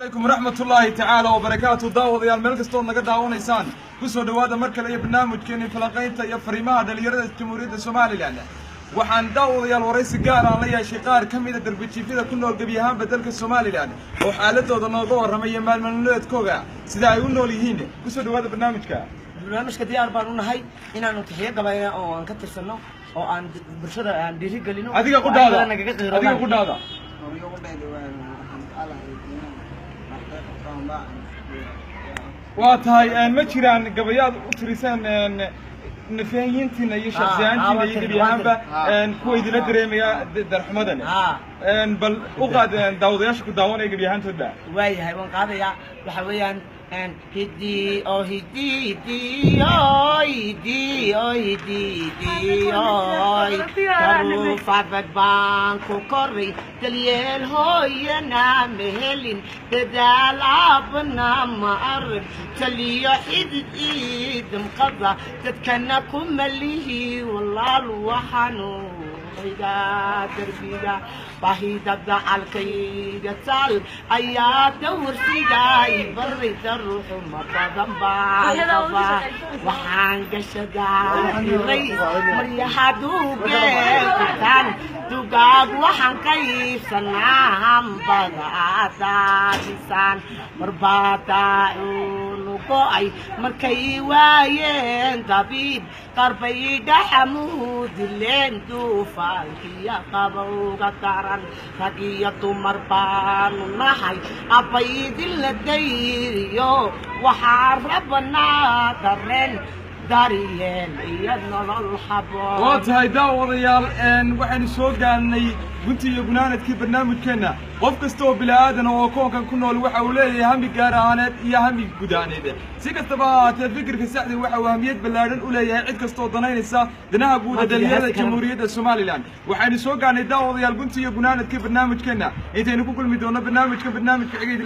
عليكم ورحمة الله تعالى وبركاته. داود يا الملك ستون نقد داون إنسان كسر دواد مركل أي برنامج كني فلقيت يا فريمة دليرة الجمهورية الصومالية لنا وحن داود يا الورئيس قال على يا شقار كم إذا دربتي فيها كله الجبيهان بدلك الصومالي لنا وحالته ذا الموضوع رمي مال من ليت كوجا سدا يقولوا لي هنا كسر دواد برنامج كدي أربعون هاي إن أنا تحية قبائل أو أن كتر سنة أو أن برشة أن ديري قلينو هذيك أقول هذا هذيك أقول هذا واتهاي ما جيران قبياد وتريسان نفهينتنا iyo shakhsiyaantina iyo gabiyaanba kuwa idila dareemaya darxumadana bal u qaad daawadayaasha ku daawanaya gabiyaantooda waayahay waan qaadaya waxa weeyaan hidi oo hidi karu fadad baan ku koray dalyeel hooyana mehelin dadaal abna ma arag taliyo xidid mqada dadkana kumalihi wallaahu waxanu إذا دربيدا باهيدا دعالكيدا تال أيا دور سيداي بريد الروح مقدم بالغفا وحان قشدا ريس مريحا دوغان دوغاق وحان كيف سنام بغادا لسان مربادا نقوي مركي واين دبيب قربيدا حمود اللين دوفا يا قبوغا كاران هدية مربان نحي أبيد الديريو وحاربنا درين داريين يدنا الحباب واتهاي داوديال waxaan soo gaarnay guntiga gunaanadkii barnaamijkeena qof kasta oo bilaadan oo koonkan ku nool waxa uu leeyahay hami gaar ahaaneed iyo hami gudaaneed si kastaba ahaatee fikirka saxda waxa uu ahmiyad ballaaran u leeyahay cid kasta oo danaynaysa danaha guud ee daliyada jamhuuriyadda Soomaaliland waxaan soo gaarnay daawadayaal guntiga gunaanadkii barnaamijkeena intaynu ku kulmi doono barnaamijka xigay